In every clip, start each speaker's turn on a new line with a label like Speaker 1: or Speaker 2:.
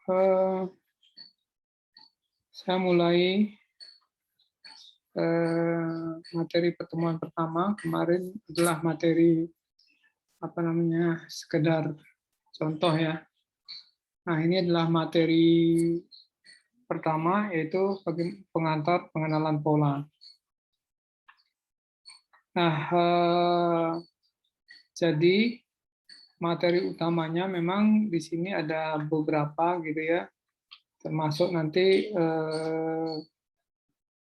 Speaker 1: eh, saya mulai materi pertemuan pertama kemarin adalah materi sekedar contoh ya. Nah, ini adalah materi pertama, yaitu pengantar pengenalan pola. Nah, jadi materi utamanya memang di sini ada beberapa gitu ya, termasuk nanti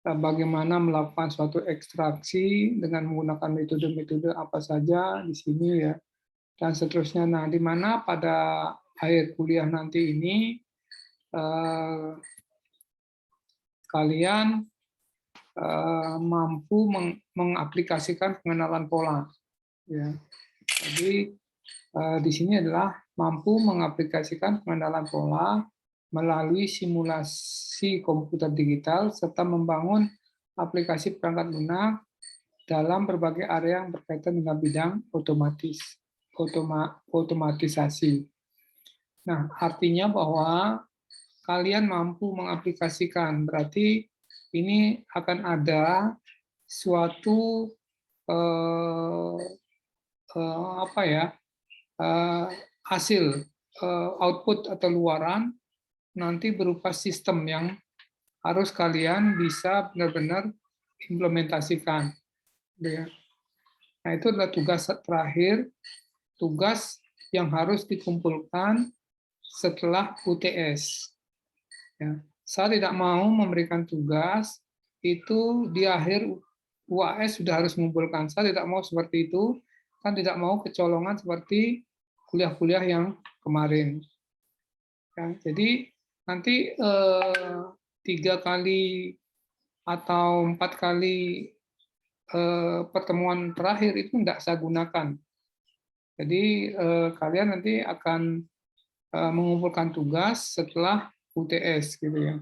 Speaker 1: bagaimana melakukan suatu ekstraksi dengan menggunakan metode-metode apa saja di sini ya, dan seterusnya. Nah, di mana pada akhir kuliah nanti ini kalian mampu mengaplikasikan pengenalan pola. Ya. Jadi di sini adalah mampu mengaplikasikan pengenalan pola melalui simulasi komputer digital serta membangun aplikasi perangkat lunak dalam berbagai area yang berkaitan dengan bidang otomatisasi. Nah, artinya bahwa kalian mampu mengaplikasikan, berarti ini akan ada suatu hasil output atau luaran nanti berupa sistem yang harus kalian bisa benar-benar implementasikan. Nah, itu adalah tugas terakhir, tugas yang harus dikumpulkan setelah UTS. Ya. Saya tidak mau memberikan tugas itu di akhir UAS sudah harus mengumpulkan. Saya tidak mau seperti itu, kan tidak mau kecolongan seperti kuliah-kuliah yang kemarin. Ya, jadi nanti 3 kali atau 4 kali pertemuan terakhir itu tidak saya gunakan. Jadi kalian nanti akan mengumpulkan tugas setelah UTS gitu ya.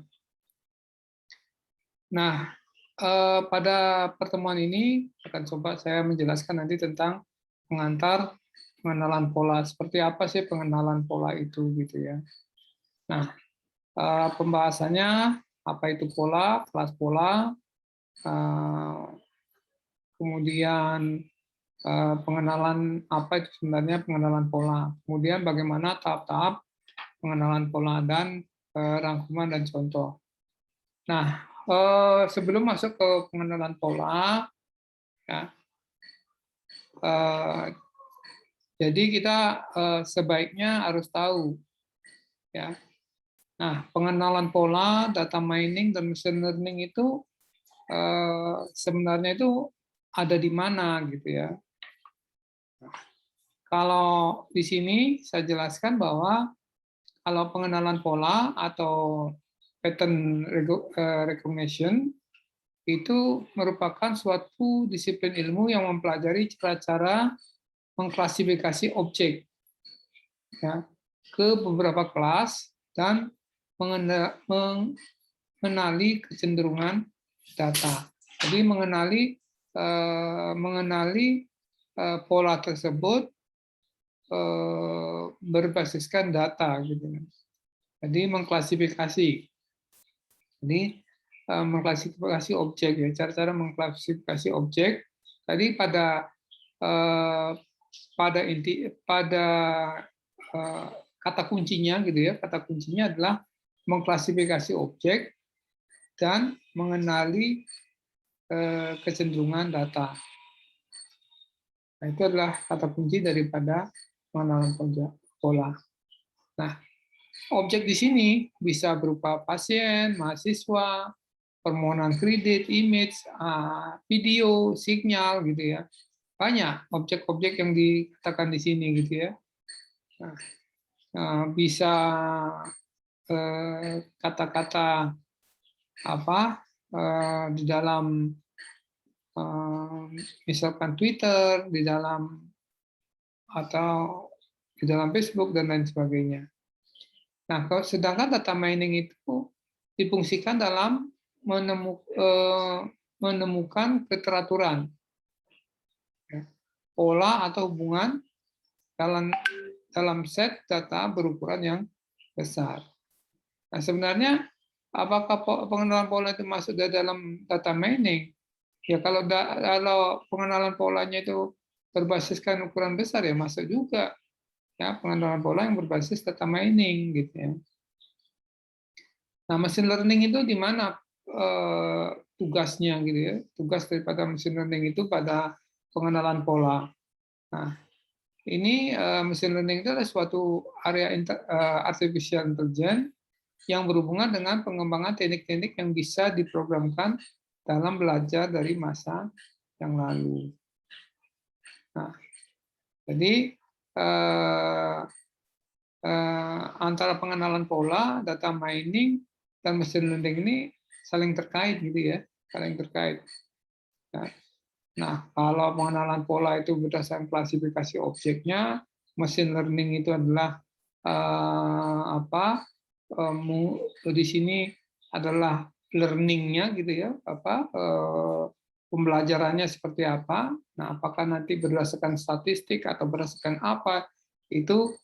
Speaker 1: Nah, pada pertemuan ini akan coba saya menjelaskan nanti tentang pengantar pengenalan pola. Seperti apa sih pengenalan pola itu gitu ya. Nah, pembahasannya apa itu pola, kelas pola, kemudian pengenalan apa itu sebenarnya pengenalan pola, kemudian bagaimana tahap-tahap pengenalan pola dan rangkuman dan contoh. Nah, sebelum masuk ke pengenalan pola, ya, jadi kita sebaiknya harus tahu, ya. Nah, pengenalan pola, data mining dan machine learning itu sebenarnya itu ada di mana gitu ya. Kalau di sini saya jelaskan bahwa kalau pengenalan pola atau pattern recognition itu merupakan suatu disiplin ilmu yang mempelajari cara-cara mengklasifikasi objek ya, ke beberapa kelas dan mengenali kecenderungan data. Jadi mengenali pola tersebut berbasiskan data gitu. Jadi mengklasifikasi. Jadi mengklasifikasi objek ya, cara-cara mengklasifikasi objek. Tadi pada kata kuncinya gitu ya, kata kuncinya adalah mengklasifikasi objek dan mengenali kecenderungan data. Nah, itu adalah kata kunci daripada pengenalan pola. Nah, objek di sini bisa berupa pasien, mahasiswa, permohonan kredit, image, video, sinyal gitu ya. Banyak objek-objek yang dikatakan di sini gitu ya. Nah, bisa kata-kata di dalam misalkan Twitter, di dalam Facebook dan lain sebagainya. Nah, sedangkan data mining itu difungsikan dalam menemukan keteraturan, pola atau hubungan dalam set data berukuran yang besar. Nah, sebenarnya apakah pengenalan pola itu masuk dalam data mining? Ya kalau pengenalan polanya itu berbasiskan ukuran besar ya masuk juga, ya pengenalan pola yang berbasis data mining gitu ya. Nah, machine learning itu di mana tugasnya gitu ya? Tugas daripada machine learning itu pada pengenalan pola. Nah, ini machine learning itu adalah suatu area artificial intelligence yang berhubungan dengan pengembangan teknik-teknik yang bisa diprogramkan dalam belajar dari masa yang lalu. Nah, jadi antara pengenalan pola, data mining, dan machine learning ini saling terkait gitu ya, saling terkait. Nah, kalau pengenalan pola itu berdasarkan klasifikasi objeknya, machine learning itu adalah di sini adalah learning-nya gitu ya, pembelajarannya seperti apa. Nah, apakah nanti berdasarkan statistik atau berdasarkan apa itu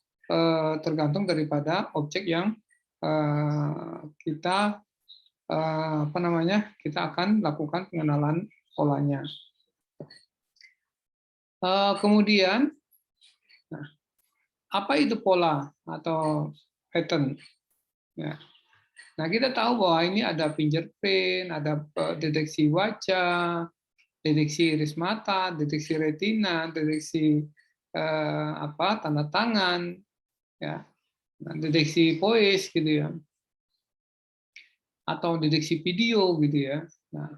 Speaker 1: tergantung daripada objek yang kita kita akan lakukan pengenalan polanya. Kemudian, apa itu pola atau pattern? Ya. Nah, kita tahu bahwa ini ada fingerprint, ada deteksi wajah, deteksi iris mata, deteksi retina, deteksi tanda tangan, ya, nah, deteksi voice gitu ya, atau deteksi video gitu ya. Nah,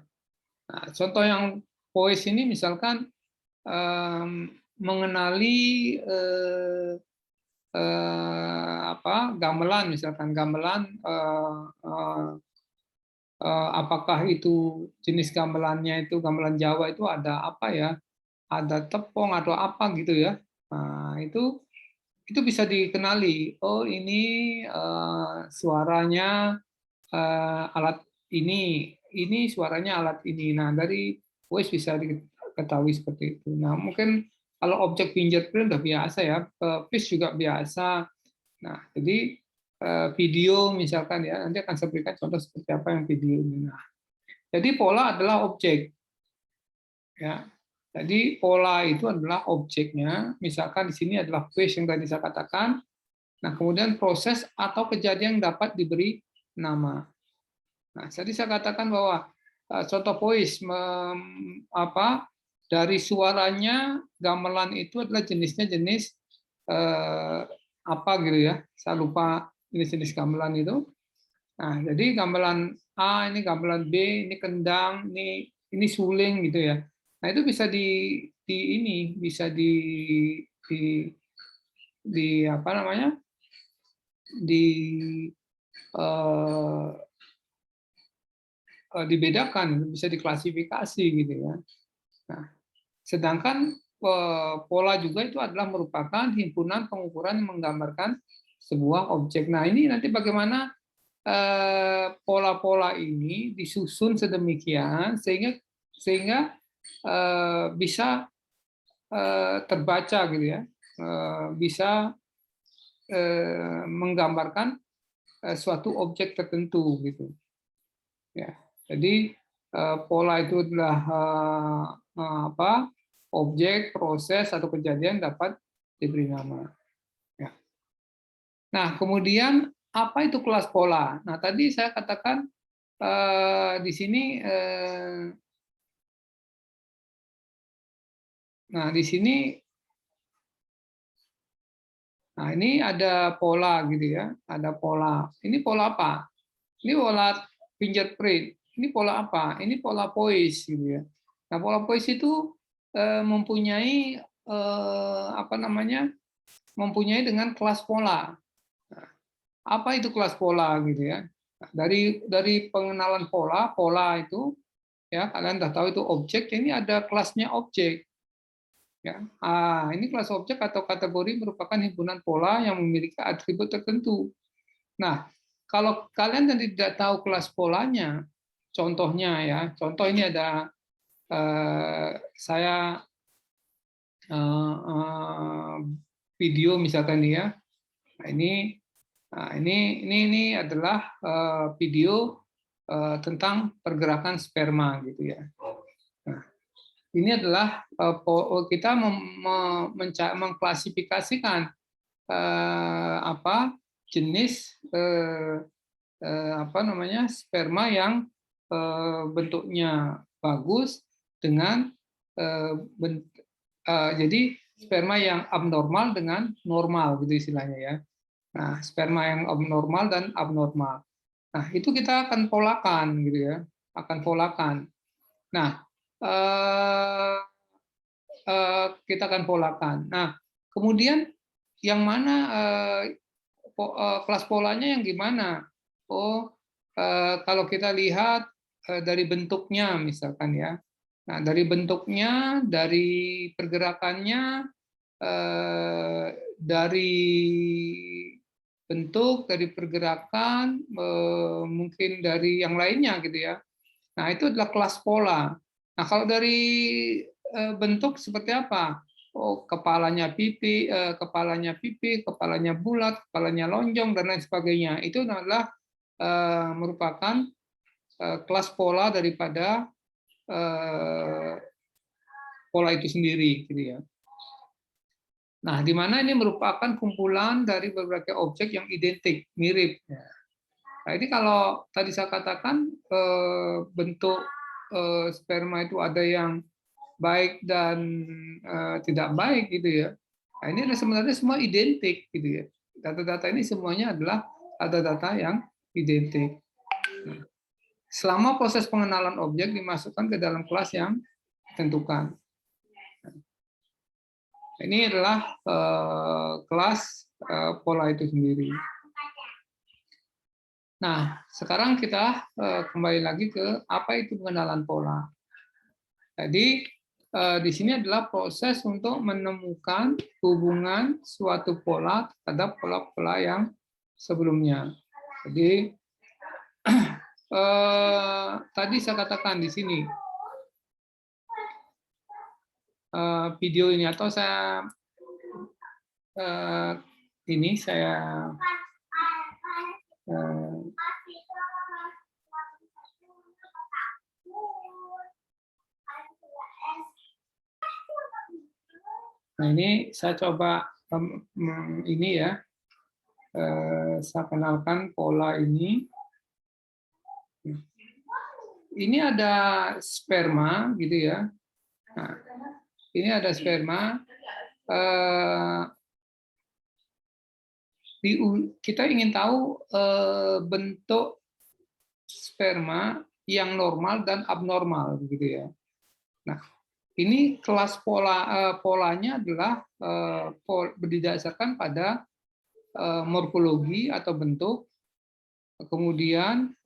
Speaker 1: contoh yang voice ini misalkan mengenali gamelan, misalkan gamelan apakah itu jenis gamelannya itu gamelan Jawa itu ada apa ya, ada tepung atau apa gitu ya. Nah, itu bisa dikenali. Oh, ini suaranya alat ini suaranya alat ini. Nah, dari voice bisa diketahui seperti itu. Nah, mungkin kalau objek fingerprint udah biasa ya, face juga biasa. Nah, jadi video misalkan ya, nanti akan saya berikan contoh seperti apa yang video ini. Nah, jadi pola adalah objek. Ya. Jadi pola itu adalah objeknya. Misalkan di sini adalah face yang tadi saya katakan. Nah, kemudian proses atau kejadian yang dapat diberi nama. Nah, jadi saya katakan bahwa contoh voice dari suaranya gamelan itu adalah jenisnya jenis apa gitu ya. Saya lupa jenis-jenis gamelan itu. Nah, jadi gamelan A, ini gamelan B, ini kendang, ini suling gitu ya. Nah, itu bisa bisa di apa namanya? di eh, dibedakan, bisa diklasifikasi gitu ya. Nah, sedangkan pola juga itu adalah merupakan himpunan pengukuran yang menggambarkan sebuah objek. Nah, ini nanti bagaimana pola-pola ini disusun sedemikian sehingga bisa terbaca gitu ya, bisa menggambarkan suatu objek tertentu gitu. Ya, jadi pola itu adalah objek, proses atau kejadian dapat diberi nama. Ya. Nah, kemudian apa itu kelas pola? Nah, tadi saya katakan di sini nah ini ada pola gitu ya, ada pola. Ini pola apa? Ini pola fingerprint. Ini pola apa? Ini pola voice gitu ya. Nah, pola voice itu mempunyai mempunyai dengan kelas pola. Nah, apa itu kelas pola gitu ya? Nah, dari pengenalan pola itu ya kalian sudah tahu itu objek. Ini ada kelasnya objek. Ya, ini kelas objek atau kategori merupakan himpunan pola yang memiliki atribut tertentu. Nah, kalau kalian tidak tahu kelas polanya, contohnya ya, contoh ini ada saya video misalkan ya, nah ini Nah, ini adalah video tentang pergerakan sperma gitu ya. Nah, ini adalah kita mengklasifikasikan apa jenis apa namanya sperma yang bentuknya bagus dengan jadi sperma yang abnormal dengan normal gitu istilahnya ya. Nah, sperma yang abnormal dan abnormal. Nah, itu kita akan polakan gitu ya, akan polakan. Nah, kita akan polakan. Nah, kemudian yang mana kelas polanya yang gimana? Oh, kalau kita lihat dari bentuknya misalkan ya. Nah, dari bentuknya, dari pergerakannya, dari bentuk, dari pergerakan, mungkin dari yang lainnya gitu ya. Nah, itu adalah kelas pola. Nah, kalau dari bentuk seperti apa? Oh, kepalanya pipi, kepalanya bulat, kepalanya lonjong dan lain sebagainya. Itu adalah merupakan kelas pola daripada pola itu sendiri, gitu ya. Nah, di mana ini merupakan kumpulan dari berbagai objek yang identik, mirip. Nah, ini kalau tadi saya katakan bentuk sperma itu ada yang baik dan tidak baik gitu ya. Nah, ini sebenarnya semua identik gitu ya. Data-data ini semuanya adalah data-data yang identik. Nah, selama proses pengenalan objek dimasukkan ke dalam kelas yang ditentukan. Ini adalah kelas pola itu sendiri. Nah, sekarang kita kembali lagi ke apa itu pengenalan pola. Jadi di sini adalah proses untuk menemukan hubungan suatu pola terhadap pola-pola yang sebelumnya. Jadi tadi saya katakan di sini video ini atau saya ini saya nah ini saya coba ini ya saya kenalkan pola ini. Ini ada sperma gitu ya. Nah, ini ada sperma. Kita ingin tahu bentuk sperma yang normal dan abnormal gitu ya. Nah, ini kelas polanya adalah berdasarkan pada morfologi atau bentuk, kemudian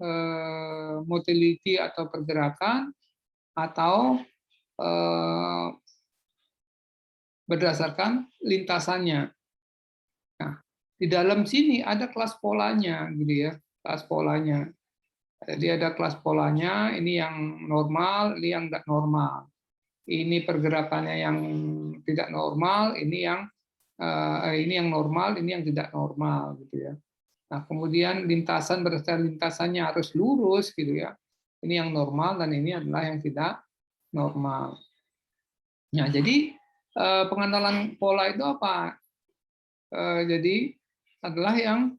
Speaker 1: motility atau pergerakan, atau berdasarkan lintasannya. Nah, di dalam sini ada kelas polanya, gitu ya, kelas polanya. Jadi ada kelas polanya, ini yang normal, ini yang tidak normal. Ini pergerakannya yang tidak normal, ini yang normal, ini yang tidak normal, gitu ya. Nah, kemudian lintasan berdasarkan lintasannya harus lurus, gitu ya. Ini yang normal dan ini adalah yang tidak normal. Nah, jadi pengenalan pola itu apa? Jadi adalah yang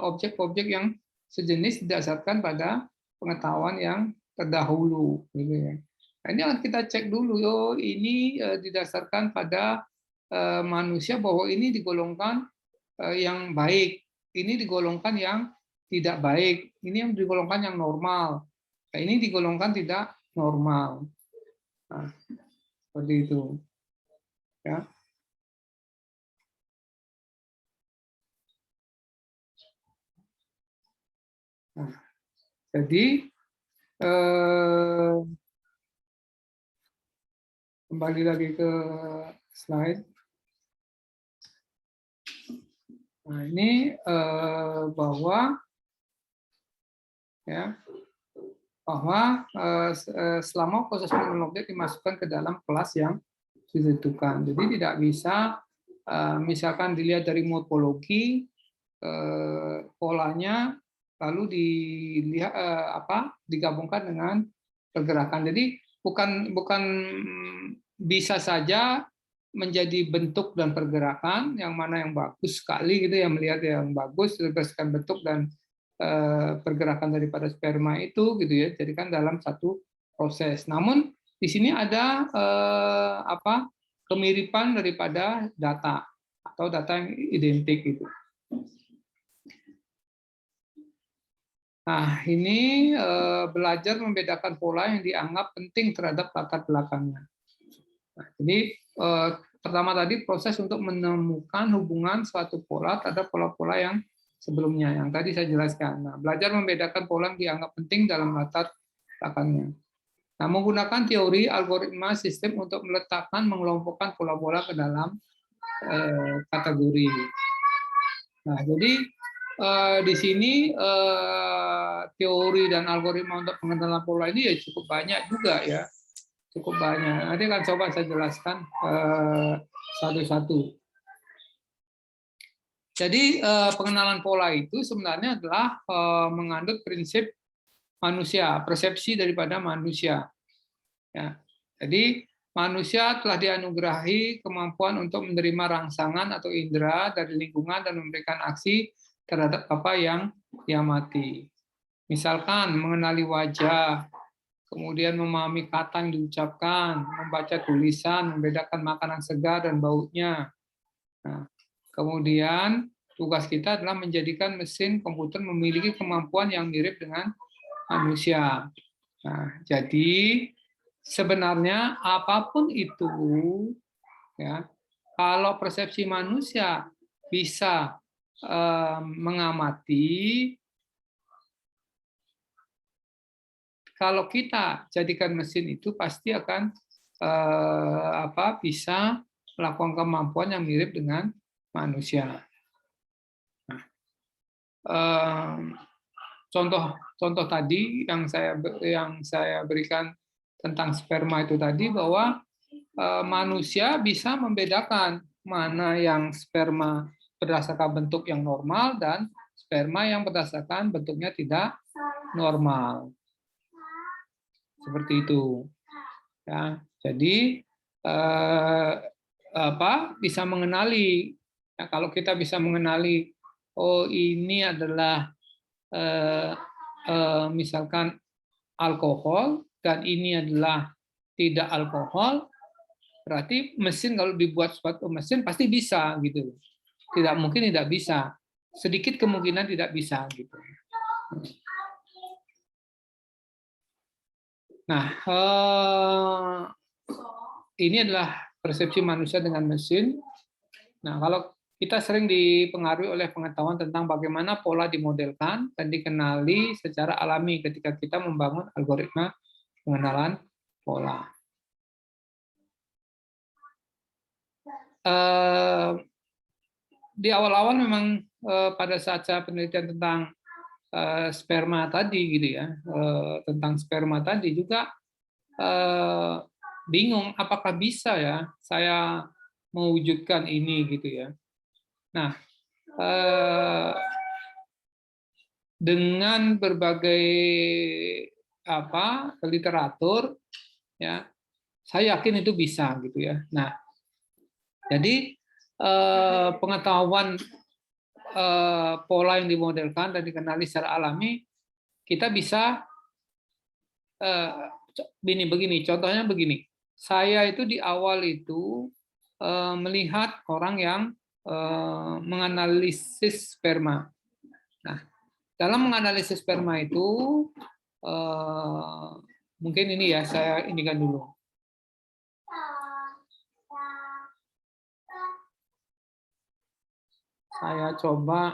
Speaker 1: objek-objek yang sejenis didasarkan pada pengetahuan yang terdahulu, gitu ya. Nah, ini akan kita cek dulu, ini didasarkan pada manusia bahwa ini digolongkan yang baik, ini digolongkan yang tidak baik, ini yang digolongkan yang normal, nah, ini digolongkan tidak normal. Nah, seperti itu, ya. Nah, jadi kembali lagi ke slide. Nah, ini bahwa selama proses pengenalan objek dimasukkan ke dalam kelas yang ditentukan. Jadi tidak bisa misalkan dilihat dari morfologi, polanya lalu dilihat digabungkan dengan pergerakan. Jadi bukan bisa saja menjadi bentuk dan pergerakan yang mana yang bagus sekali gitu ya, melihat yang bagus berdasarkan bentuk dan pergerakan daripada sperma itu gitu ya, jadikan dalam satu proses. Namun di sini ada kemiripan daripada data atau data yang identik gitu. Nah, ini belajar membedakan pola yang dianggap penting terhadap latar belakangnya. Nah, jadi pertama tadi proses untuk menemukan hubungan suatu pola terhadap pola-pola yang sebelumnya, yang tadi saya jelaskan. Nah, belajar membedakan pola yang dianggap penting dalam latar belakangnya. Nah, menggunakan teori algoritma sistem untuk meletakkan, mengelompokkan pola-pola ke dalam kategori. Nah, jadi di sini teori dan algoritma untuk pengenalan pola ini ya cukup banyak juga ya, cukup banyak. Nanti akan coba saya jelaskan satu-satu. Jadi pengenalan pola itu sebenarnya adalah mengandung prinsip manusia, persepsi daripada manusia. Ya. Jadi manusia telah dianugerahi kemampuan untuk menerima rangsangan atau indera dari lingkungan dan memberikan aksi terhadap apa yang diamati. Misalkan mengenali wajah, kemudian memahami kata yang diucapkan, membaca tulisan, membedakan makanan segar dan baunya. Nah, kemudian tugas kita adalah menjadikan mesin komputer memiliki kemampuan yang mirip dengan manusia. Nah, jadi sebenarnya apapun itu, ya, kalau persepsi manusia bisa mengamati, kalau kita jadikan mesin itu pasti akan bisa melakukan kemampuan yang mirip dengan manusia. Nah, contoh tadi yang saya berikan tentang sperma itu tadi, bahwa manusia bisa membedakan mana yang sperma berdasarkan bentuk yang normal dan sperma yang berdasarkan bentuknya tidak normal. Seperti itu. Ya, jadi bisa mengenali. Ya, kalau kita bisa mengenali, oh ini adalah misalkan alkohol dan ini adalah tidak alkohol, berarti mesin kalau dibuat suatu mesin pasti bisa gitu. Tidak mungkin tidak bisa. Sedikit kemungkinan tidak bisa gitu. Nah, ini adalah persepsi manusia dengan mesin. Nah, kalau kita sering dipengaruhi oleh pengetahuan tentang bagaimana pola dimodelkan dan dikenali secara alami ketika kita membangun algoritma pengenalan pola. Di awal-awal memang pada saat saya penelitian tentang sperma tadi gitu ya, tentang sperma tadi juga bingung apakah bisa ya saya mewujudkan ini gitu ya. Nah, dengan berbagai literatur ya, saya yakin itu bisa gitu ya. Nah, jadi pengetahuan pola yang dimodelkan dan dikenali secara alami, kita bisa begini, contohnya begini. Saya itu di awal itu melihat orang yang menganalisis sperma. Nah, dalam menganalisis sperma itu mungkin ini ya saya indikan dulu. Saya coba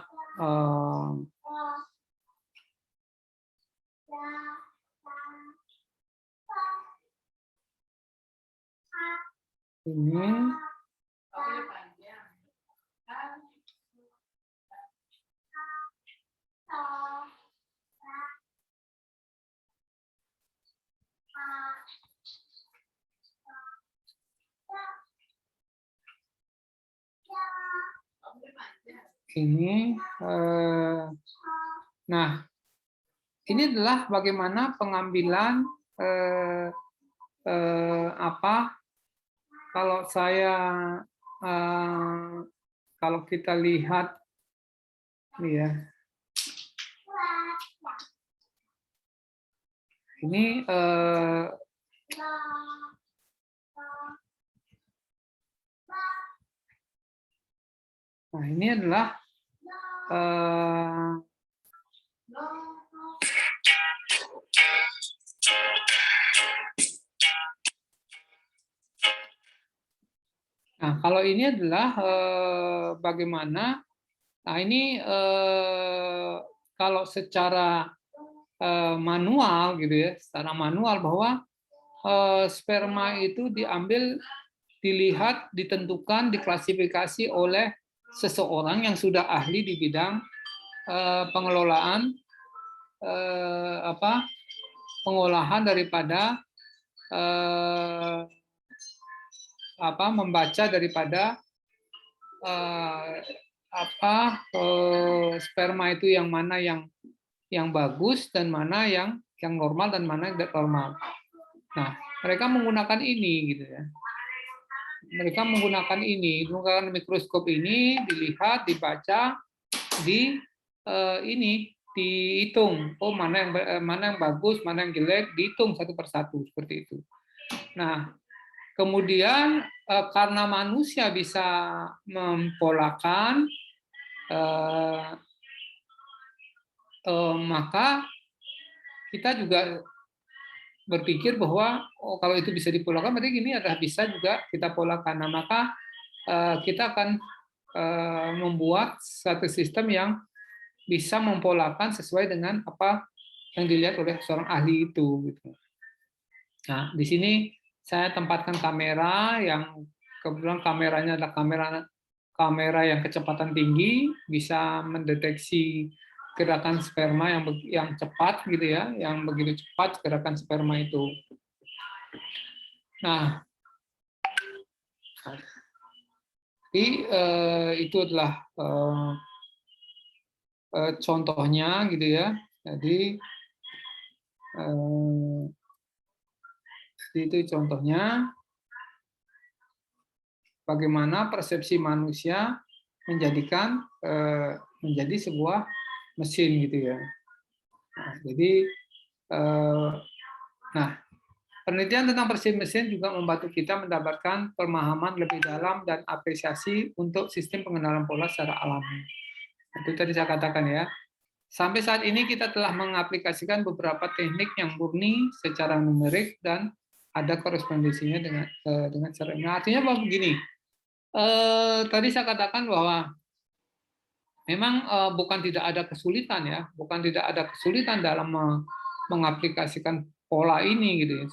Speaker 1: ini. ini. Nah, ini adalah bagaimana pengambilan kalau saya kalau kita lihat ya, ini nah ini adalah nah, kalau ini adalah bagaimana, nah ini kalau secara manual gitu ya, secara manual bahwa sperma itu diambil, dilihat, ditentukan, diklasifikasi oleh seseorang yang sudah ahli di bidang pengelolaan pengolahan daripada membaca daripada sperma itu yang mana yang bagus dan mana yang normal dan mana yang tidak normal. Nah, mereka menggunakan ini gitu ya. Mereka menggunakan mikroskop ini, dilihat, dibaca, dihitung. Oh, mana yang bagus, mana yang jelek, dihitung satu persatu seperti itu. Nah, kemudian karena manusia bisa mempolakan, maka kita juga berpikir bahwa kalau itu bisa dipolakan, berarti ini adalah bisa juga kita polakan. Nah, maka kita akan membuat satu sistem yang bisa mempolakan sesuai dengan apa yang dilihat oleh seorang ahli itu. Gitu. Nah, di sini saya tempatkan kamera yang kebetulan kameranya adalah kamera yang kecepatan tinggi, bisa mendeteksi gerakan sperma yang cepat gitu ya, yang begitu cepat gerakan sperma itu. Nah, jadi itu adalah contohnya gitu ya. Jadi itu contohnya bagaimana persepsi manusia menjadikan menjadi sebuah mesin gitu ya. Nah, jadi penelitian tentang persepsi mesin juga membantu kita mendapatkan pemahaman lebih dalam dan apresiasi untuk sistem pengenalan pola secara alami. Itu tadi saya katakan ya. Sampai saat ini kita telah mengaplikasikan beberapa teknik yang murni secara numerik dan ada korespondensinya dengan cara ini. Artinya bahwa begini, tadi saya katakan bahwa memang bukan tidak ada kesulitan ya, bukan tidak ada kesulitan dalam mengaplikasikan pola ini gitu ya.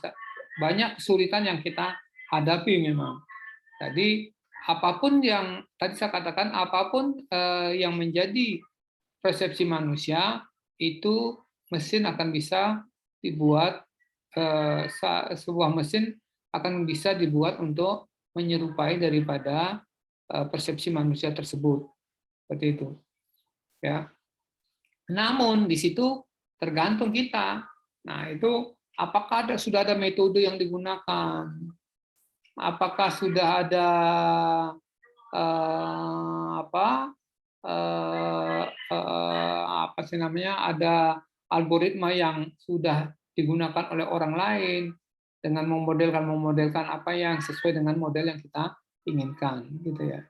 Speaker 1: Banyak kesulitan yang kita hadapi memang. Jadi apapun yang tadi saya katakan, apapun yang menjadi persepsi manusia itu mesin akan bisa dibuat, sebuah mesin akan bisa dibuat untuk menyerupai daripada persepsi manusia tersebut. Seperti itu. Ya. Namun di situ tergantung kita. Nah, itu apakah sudah ada metode yang digunakan? Apakah sudah ada ada algoritma yang sudah digunakan oleh orang lain dengan memodelkan apa yang sesuai dengan model yang kita inginkan, gitu ya.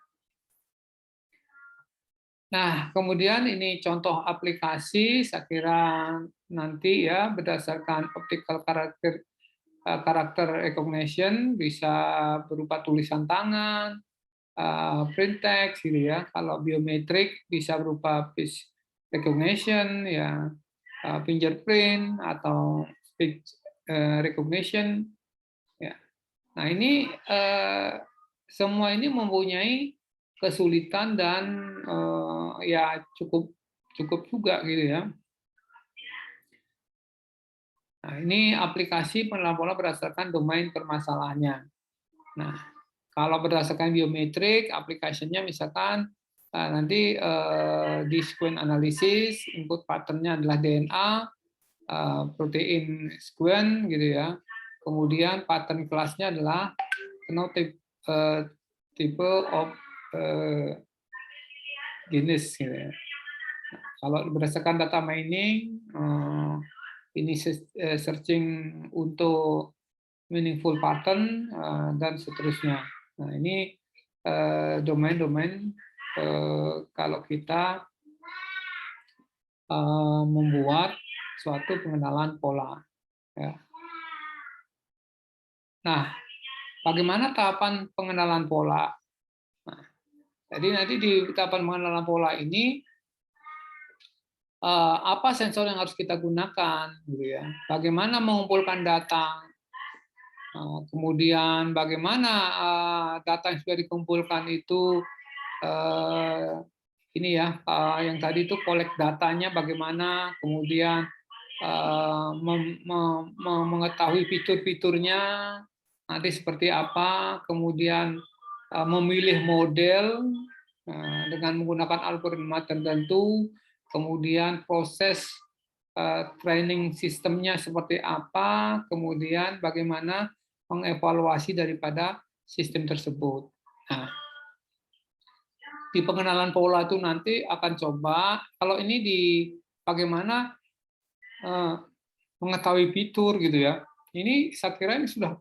Speaker 1: Nah, kemudian ini contoh aplikasi, saya kira nanti ya berdasarkan optical character recognition bisa berupa tulisan tangan, print text gitu ya. Kalau biometrik bisa berupa face recognition ya, fingerprint atau speech recognition ya. Nah, ini semua ini mempunyai kesulitan dan ya cukup juga gitu ya. Nah, ini aplikasi pengenalan pola berdasarkan domain permasalahannya. Nah, kalau berdasarkan biometrik, aplikasinya misalkan Nah, nanti di sequence analysis input pattern-nya adalah DNA, protein sequence gitu ya. Kemudian pattern kelasnya adalah phenotype tipe of genus gitu ya. Kalau berdasarkan data mining, ini searching untuk meaningful pattern dan seterusnya. Nah, ini domain-domain kalau kita membuat suatu pengenalan pola. Ya. Nah, bagaimana tahapan pengenalan pola? Nah, jadi nanti di tahapan pengenalan pola ini apa sensor yang harus kita gunakan, gitu ya? Bagaimana mengumpulkan data, kemudian bagaimana data yang sudah dikumpulkan itu ini ya, yang tadi itu collect datanya bagaimana, kemudian mengetahui fitur-fiturnya nanti seperti apa, kemudian memilih model dengan menggunakan algoritma tertentu, kemudian proses training sistemnya seperti apa, kemudian bagaimana mengevaluasi daripada sistem tersebut. Nah, di pengenalan pola itu nanti akan coba, kalau ini di bagaimana mengetahui fitur gitu ya. Ini saya kira ini sudah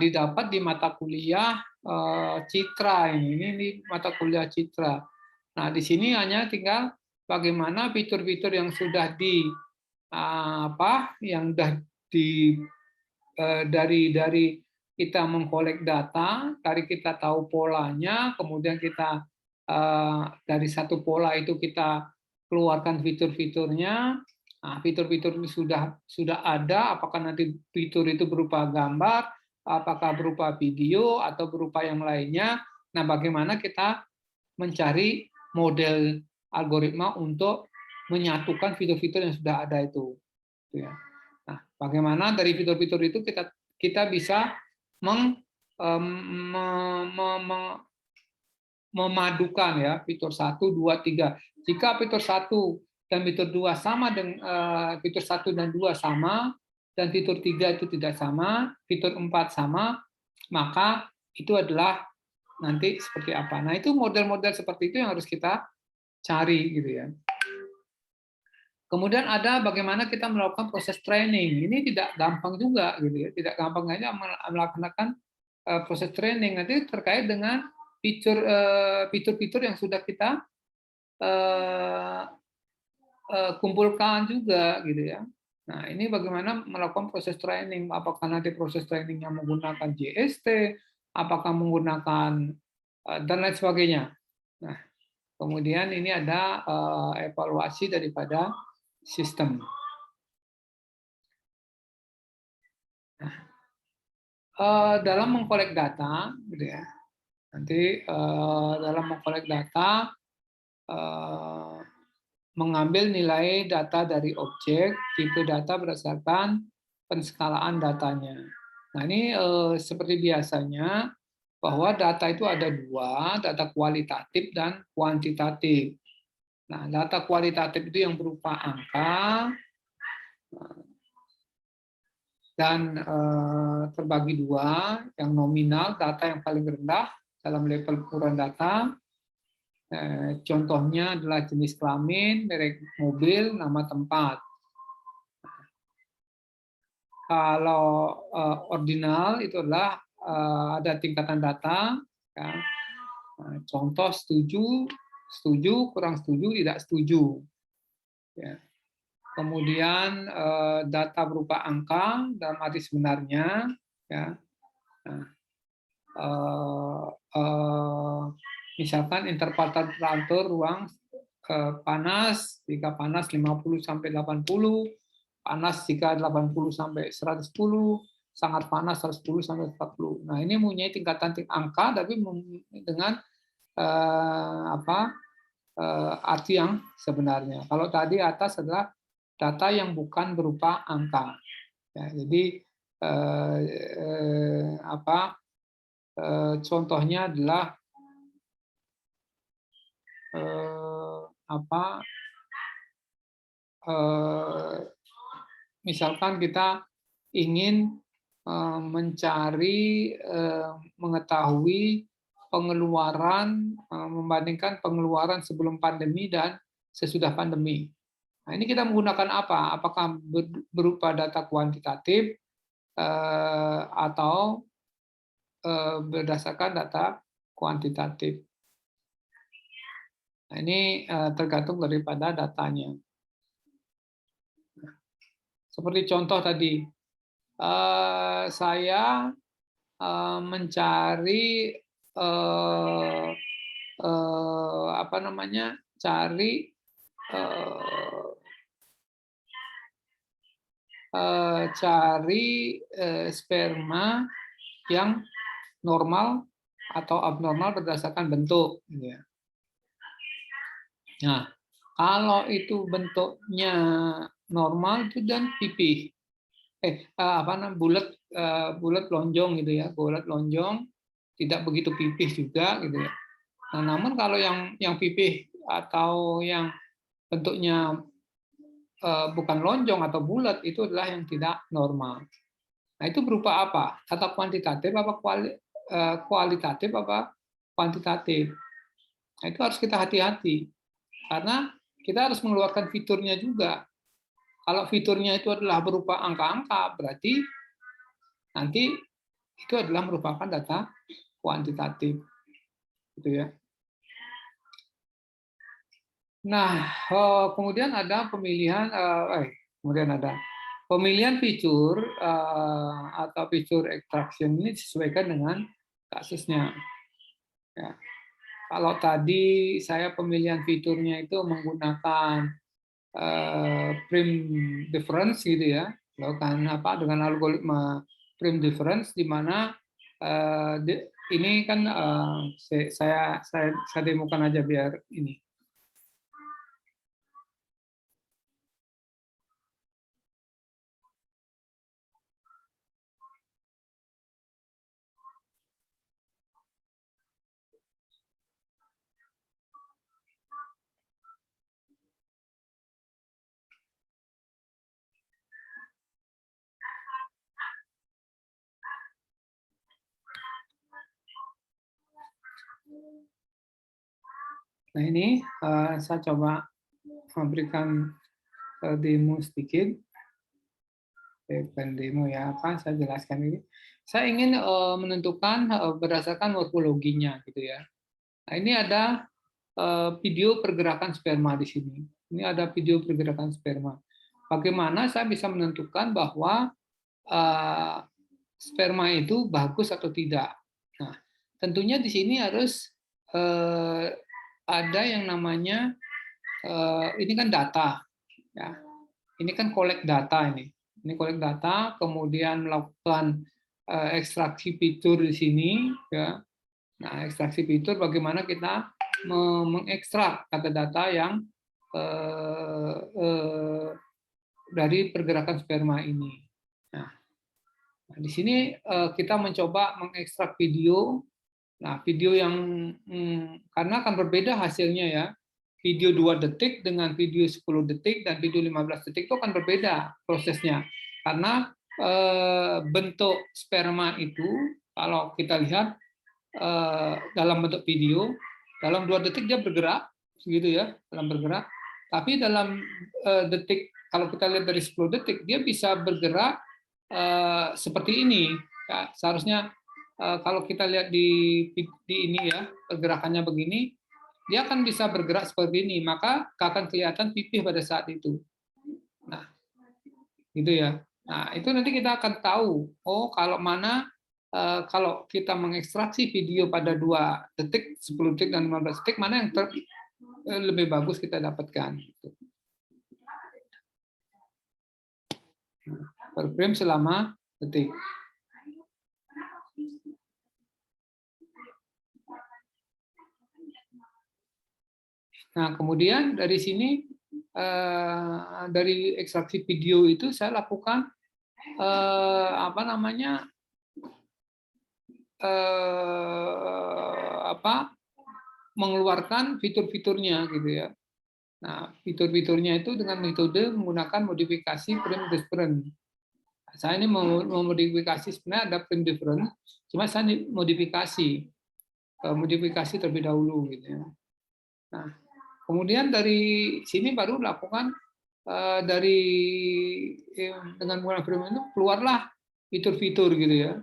Speaker 1: didapat di mata kuliah Citra ini mata kuliah Citra. Nah, di sini hanya tinggal bagaimana fitur-fitur yang sudah yang sudah di dari kita mengkolek data, dari kita tahu polanya, kemudian kita dari satu pola itu kita keluarkan fitur-fiturnya. Nah, fitur-fitur itu sudah ada, apakah nanti fitur itu berupa gambar, apakah berupa video atau berupa yang lainnya. Nah, bagaimana kita mencari model algoritma untuk menyatukan fitur-fitur yang sudah ada itu. Nah, bagaimana dari fitur-fitur itu kita bisa memadukan ya fitur 1, 2, 3. Jika fitur 1 dan fitur 2 sama dengan fitur 1 dan 2 sama dan fitur 3 itu tidak sama, fitur 4 sama, maka itu adalah nanti seperti apa. Nah, itu model-model seperti itu yang harus kita cari gitu ya. Kemudian ada bagaimana kita melakukan proses training. Ini tidak gampang juga gitu ya. Tidak gampang hanya melaksanakan proses training. Nanti terkait dengan fitur-fitur yang sudah kita kumpulkan juga gitu ya. Nah, ini bagaimana melakukan proses training, apakah nanti proses trainingnya menggunakan JST, apakah menggunakan dan lain sebagainya. Nah, kemudian ini ada evaluasi daripada sistem. Nah, dalam mengkolek data gitu ya. Nanti dalam mengkolek data mengambil nilai data dari objek, tipe data berdasarkan penskalaan datanya. Nah, ini seperti biasanya bahwa data itu ada dua, data kualitatif dan kuantitatif. Nah, data kualitatif itu yang berupa angka dan terbagi dua, yang nominal, data yang paling rendah dalam level ukuran data. Contohnya adalah jenis kelamin, merek mobil, nama tempat. Kalau ordinal itu adalah ada tingkatan data, ya. Contoh setuju, setuju, kurang setuju, tidak setuju. Ya. Kemudian data berupa angka dalam arti sebenarnya, ya. Nah, misalkan interval temperatur ruang panas, jika panas 50 sampai 80, panas jika 80 sampai 110, sangat panas 110 sampai 40. Nah, ini mempunyai tingkatan angka tapi dengan arti yang sebenarnya. Kalau tadi atas adalah data yang bukan berupa angka. Ya, jadi contohnya adalah apa misalkan kita ingin mencari mengetahui pengeluaran membandingkan pengeluaran sebelum pandemi dan sesudah pandemi. Nah, ini kita menggunakan apa? Apakah berupa data kuantitatif atau berdasarkan data kuantitatif? Nah, ini tergantung daripada datanya. Seperti contoh tadi, saya mencari apa namanya, cari sperma yang normal atau abnormal berdasarkan bentuk. Nah, kalau itu bentuknya normal itu dan pipih, bulat lonjong gitu ya, bulat lonjong, tidak begitu pipih juga gitu ya. Nah, namun kalau yang pipih atau yang bentuknya bukan lonjong atau bulat itu adalah yang tidak normal. Nah, itu berupa apa? Data kuantitatif apa kualitatif apa kuantitatif? Nah, itu harus kita hati-hati karena kita harus mengeluarkan fiturnya juga. Kalau fiturnya itu adalah berupa angka-angka, berarti nanti itu adalah merupakan data kuantitatif, gitu ya. Nah, kemudian ada pemilihan fitur atau fitur extraction ini disesuaikan dengan kasusnya. Ya. Kalau tadi saya pemilihan fiturnya itu menggunakan prime difference gitu ya, dengan algoritma prime difference di mana ini kan saya demokan aja biar ini. Nah, ini saya coba memberikan demo sedikit. Bukan demo ya, saya jelaskan ini. Saya ingin menentukan berdasarkan morfologinya gitu ya. Nah, ini ada video pergerakan sperma di sini. Ini ada video pergerakan sperma. Bagaimana saya bisa menentukan bahwa sperma itu bagus atau tidak? Nah, tentunya di sini harus ada yang namanya ini kan data, ya. Ini kan collect data ini. Ini collect data, kemudian melakukan ekstraksi fitur di sini, ya. Nah, ekstraksi fitur bagaimana kita mengekstrak data-data yang dari pergerakan sperma ini. Nah, di sini kita mencoba mengekstrak video. Nah, video yang karena akan berbeda hasilnya ya. Video 2 detik dengan video 10 detik dan video 15 detik itu akan berbeda prosesnya. Karena bentuk sperma itu kalau kita lihat dalam bentuk video, dalam 2 detik dia bergerak, gitu ya, dalam bergerak. Tapi dalam detik, kalau kita lihat dari 10 detik, dia bisa bergerak seperti ini. Ya, seharusnya kalau kita lihat di ini ya, pergerakannya begini, dia akan bisa bergerak seperti ini, maka akan kelihatan pipih pada saat itu. Nah, gitu ya. Nah, itu nanti kita akan tahu, oh kalau mana kalau kita mengekstraksi video pada 2 detik, 10 detik, dan 15 detik, mana yang lebih bagus kita dapatkan. Per frame selama detik. Nah, kemudian dari sini, dari ekstraksi video itu saya lakukan mengeluarkan fitur-fiturnya gitu ya. Nah, fitur-fiturnya itu dengan metode menggunakan modifikasi prime difference. Saya ini memodifikasi, sebenarnya ada prime difference, cuma saya modifikasi terlebih dahulu gitu ya. Nah, kemudian dari sini baru lakukan dengan menggunakan prime itu keluarlah fitur-fitur gitu ya.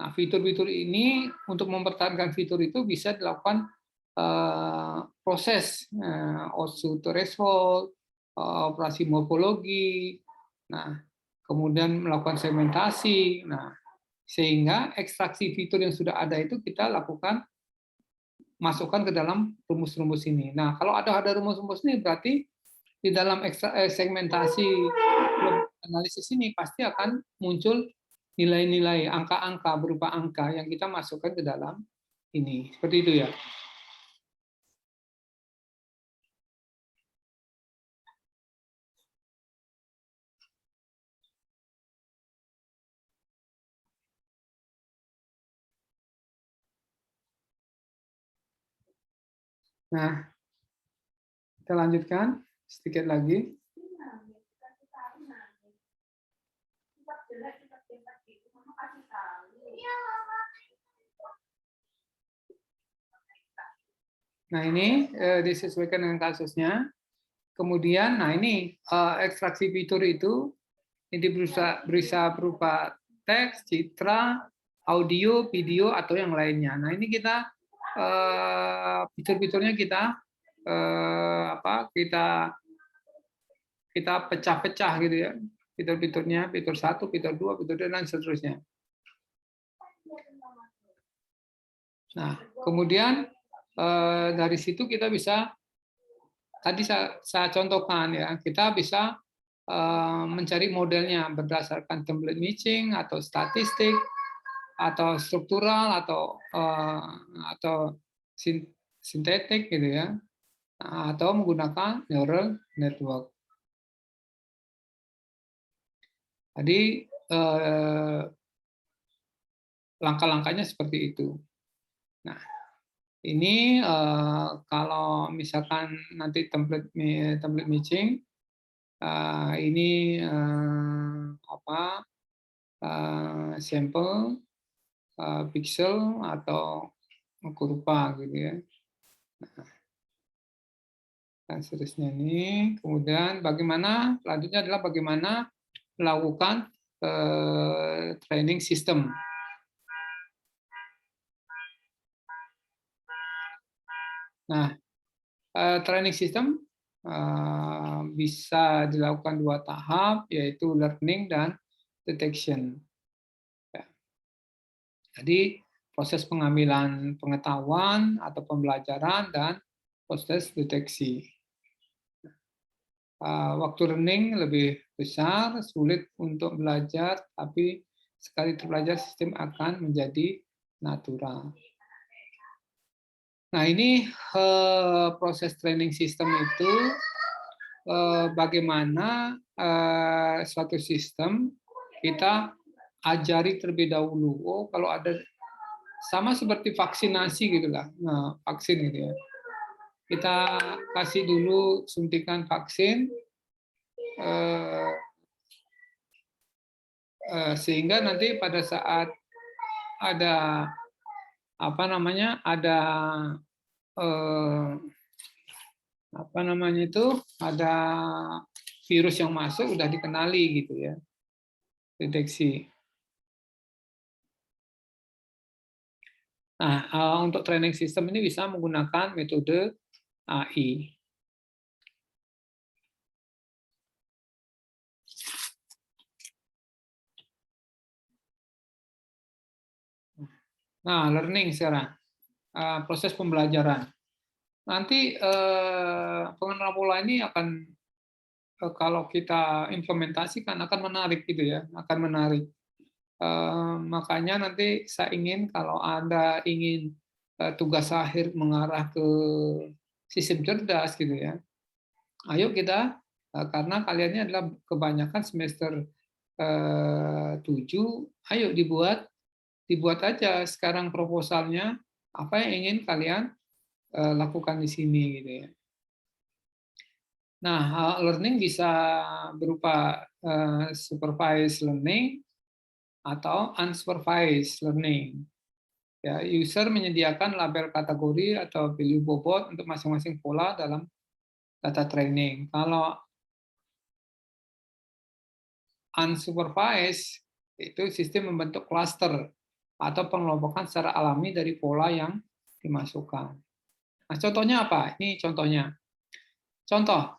Speaker 1: Nah, fitur-fitur ini untuk mempertahankan fitur itu bisa dilakukan proses Otsu threshold, operasi morfologi, nah kemudian melakukan segmentasi, nah sehingga ekstraksi fitur yang sudah ada itu kita lakukan masukkan ke dalam rumus-rumus ini. Nah kalau ada rumus-rumus ini berarti di dalam segmentasi analisis ini pasti akan muncul nilai-nilai angka-angka berupa angka yang kita masukkan ke dalam ini. Seperti itu ya. Nah, kita lanjutkan sedikit lagi. Nah, ini disesuaikan dengan kasusnya. Kemudian, nah ini ekstraksi fitur itu ini bisa berupa teks, citra, audio, video, atau yang lainnya. Nah, ini kita fitur-fiturnya kita kita pecah-pecah gitu ya. Fitur-fiturnya, fitur 1, fitur 2, fitur 3, dan seterusnya. Nah, kemudian dari situ kita bisa, tadi saya contohkan ya, kita bisa mencari modelnya berdasarkan template matching atau statistik atau struktural atau sintetik gitu ya, atau menggunakan neural network. Jadi langkah-langkahnya seperti itu. Nah, ini kalau misalkan nanti template matching, ini sampel pixel atau kurva gitu ya. Nah, seterusnya ini, kemudian bagaimana selanjutnya adalah bagaimana melakukan training system. Nah, training system bisa dilakukan 2 tahap, yaitu learning dan detection. Ya. Jadi proses pengambilan pengetahuan atau pembelajaran dan proses deteksi. Waktu learning lebih besar, sulit untuk belajar, tapi sekali terbelajar sistem akan menjadi natural. Nah, ini proses training system itu bagaimana suatu sistem kita ajari terlebih dahulu. Oh, kalau ada sama seperti vaksinasi gitulah. Nah, vaksin gitu ya. Kita kasih dulu suntikan vaksin sehingga nanti pada saat ada ada virus yang masuk udah dikenali gitu ya, deteksi. Nah, untuk training system ini bisa menggunakan metode AI. Nah, learning sekarang, proses pembelajaran. Nanti pengenalan pola ini akan kalau kita implementasikan akan menarik gitu ya, akan menarik. Makanya nanti saya ingin kalau Anda ingin tugas akhir mengarah ke sistem cerdas gitu ya, ayo kita karena kalian ini adalah kebanyakan semester 7, ayo dibuat aja sekarang proposalnya apa yang ingin kalian lakukan di sini gitu ya. Nah, learning bisa berupa supervised learning atau unsupervised learning. Ya, user menyediakan label kategori atau value bobot untuk masing-masing pola dalam data training. Kalau unsupervised itu sistem membentuk cluster atau pengelompokan secara alami dari pola yang dimasukkan. Nah, contohnya apa? Ini contohnya. Contoh,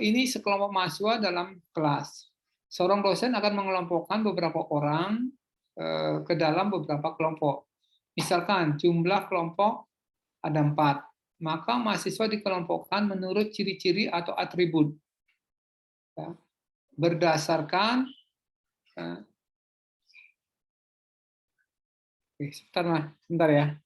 Speaker 1: ini sekelompok mahasiswa dalam kelas. Seorang dosen akan mengelompokkan beberapa orang ke dalam beberapa kelompok. Misalkan jumlah kelompok ada 4, maka mahasiswa dikelompokkan menurut ciri-ciri atau atribut. Ya, berdasarkan, sebentar ya.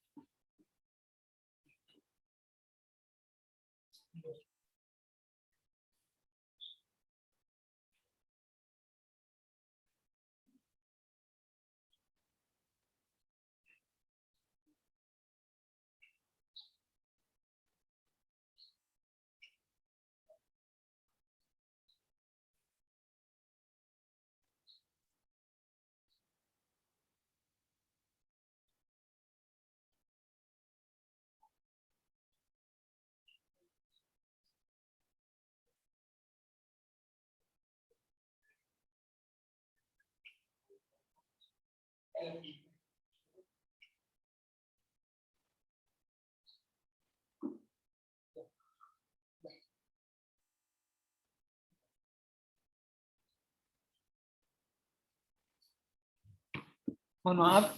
Speaker 1: Mohon maaf.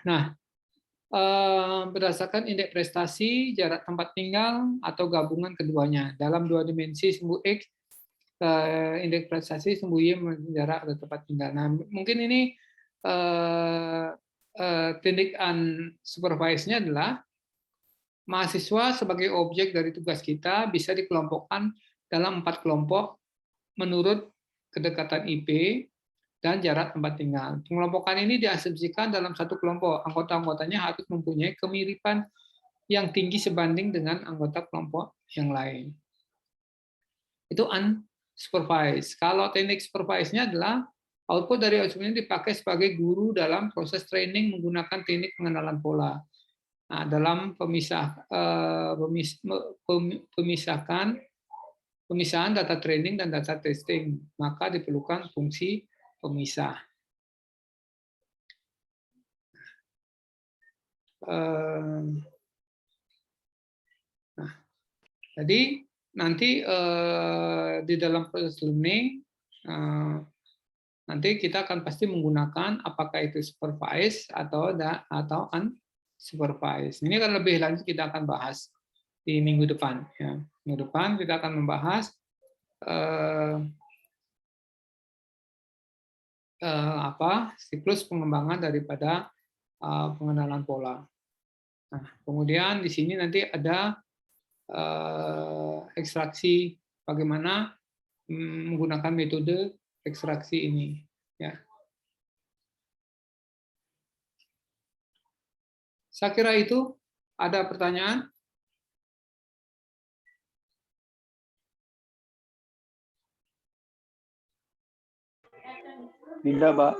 Speaker 1: Nah, berdasarkan indeks prestasi, jarak tempat tinggal, atau gabungan keduanya. Dalam 2 dimensi sumbu X, indeks prestasi, sumbu Y, jarak atau tempat tinggal. Nah, mungkin ini tindakan supervise-nya adalah mahasiswa sebagai objek dari tugas kita bisa dikelompokkan dalam 4 kelompok menurut kedekatan IP dan jarak tempat tinggal. Pengelompokan ini diasumsikan dalam satu kelompok. Anggota-anggotanya harus mempunyai kemiripan yang tinggi sebanding dengan anggota kelompok yang lain. Itu unsupervised. Kalau teknik supervised-nya adalah output dari output ini dipakai sebagai guru dalam proses training menggunakan teknik pengenalan pola. Nah, dalam pemisahan data training dan data testing, maka diperlukan fungsi pemisah. Nah, jadi nanti di dalam proses learning nanti kita akan pasti menggunakan apakah itu supervised atau unsupervised. Ini akan lebih lanjut kita akan bahas di minggu depan. Ya. Minggu depan kita akan membahas siklus pengembangan daripada pengenalan pola. Nah, kemudian di sini nanti ada ekstraksi bagaimana menggunakan metode ekstraksi ini. Ya. Saya kira itu. Ada pertanyaan?
Speaker 2: Tidak, Pak.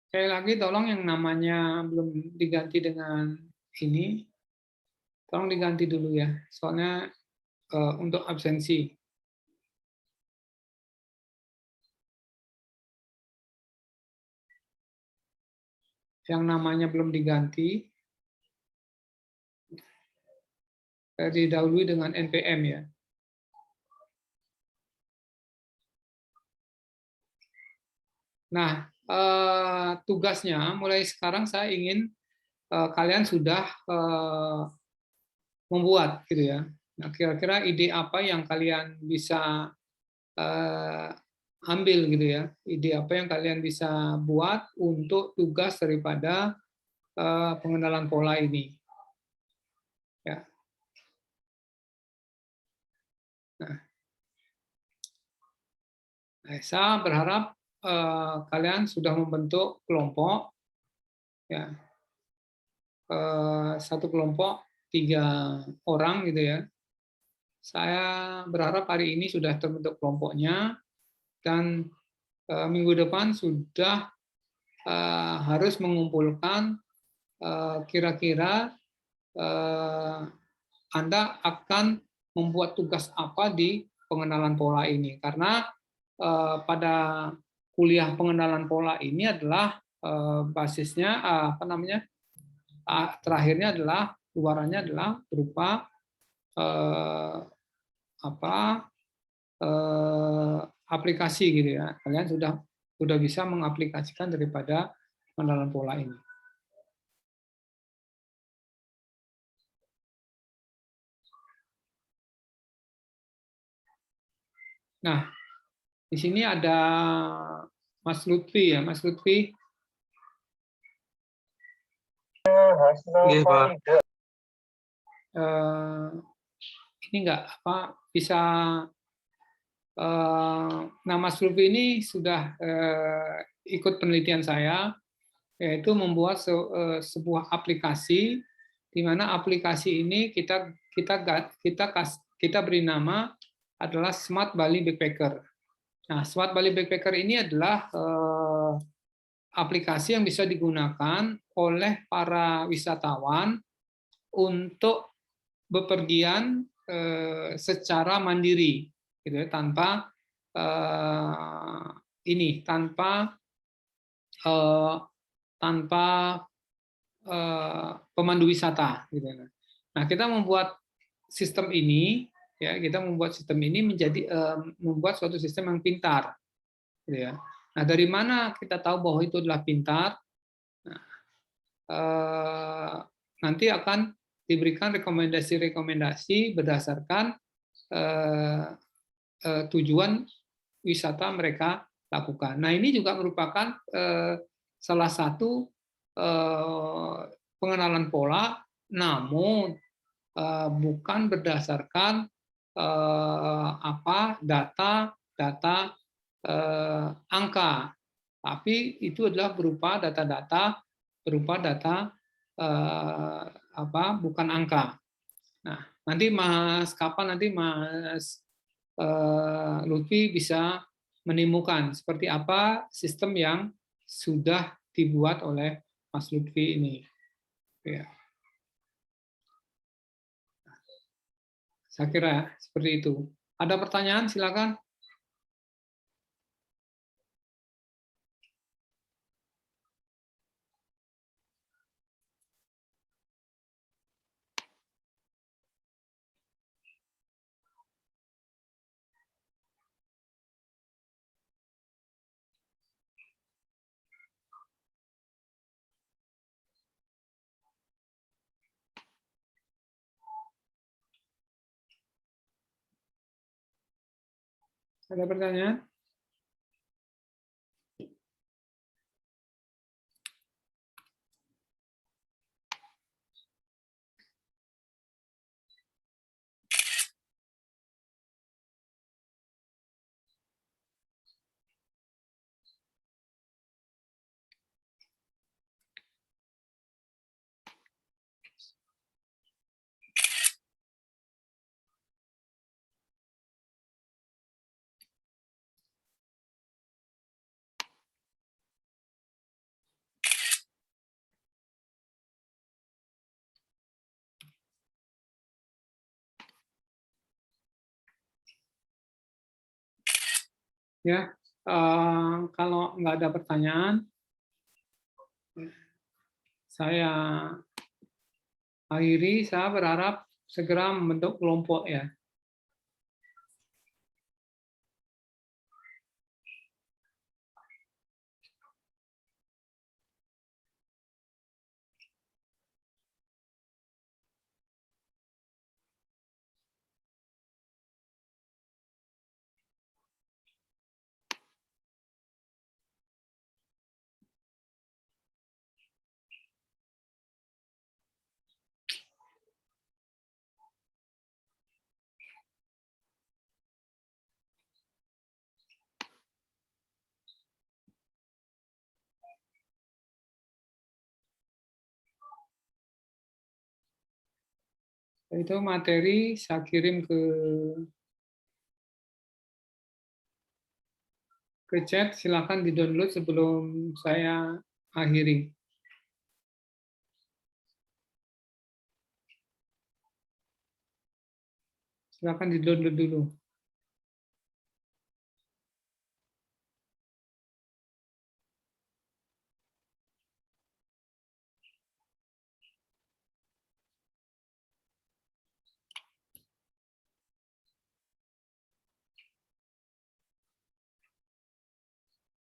Speaker 1: Sekali lagi tolong yang namanya belum diganti dengan ini, tolong diganti dulu ya, soalnya untuk absensi. Yang namanya belum diganti, didahului dengan NPM ya. Nah, tugasnya mulai sekarang saya ingin kalian sudah membuat gitu ya. Nah, kira-kira ide apa yang kalian bisa ambil gitu ya. Ide apa yang kalian bisa buat untuk tugas daripada pengenalan pola ini. Ya. Nah, saya berharap kalian sudah membentuk kelompok, ya, satu kelompok 3 orang gitu ya. Saya berharap hari ini sudah terbentuk kelompoknya dan minggu depan sudah harus mengumpulkan kira-kira Anda akan membuat tugas apa di pengenalan pola ini, karena pada kuliah pengenalan pola ini adalah basisnya apa namanya, terakhirnya adalah luarannya adalah berupa apa aplikasi gitu ya. Kalian sudah bisa mengaplikasikan daripada pengenalan pola ini. Nah, di sini ada Mas Lutfi ya, Mas Lutfi.
Speaker 2: Iya, Pak.
Speaker 1: Ini enggak apa bisa nah Mas Lutfi ini sudah ikut penelitian saya, yaitu membuat sebuah aplikasi di mana aplikasi ini kita beri nama adalah Smart Bali Backpacker. Nah, Smart Bali Backpacker ini adalah aplikasi yang bisa digunakan oleh para wisatawan untuk bepergian secara mandiri, gitu ya, tanpa pemandu wisata, gitu. Nah, kita membuat sistem ini, ya, kita membuat sistem ini menjadi membuat suatu sistem yang pintar, gitu ya. Nah, dari mana kita tahu bahwa itu adalah pintar? Nah, nanti akan diberikan rekomendasi-rekomendasi berdasarkan tujuan wisata mereka lakukan. Nah, ini juga merupakan salah satu pengenalan pola, namun bukan berdasarkan data angka, tapi itu adalah berupa data bukan angka. Nah, nanti kapan nanti Mas Lutfi bisa menemukan seperti apa sistem yang sudah dibuat oleh Mas Lutfi ini. Ya. Saya kira seperti itu. Ada pertanyaan? Silakan. Ada pertanyaan? Ya, kalau nggak ada pertanyaan, saya akhiri. Saya berharap segera membentuk kelompok ya. Itu materi saya kirim ke chat, silakan di-download sebelum saya akhiri. Silakan di-download dulu.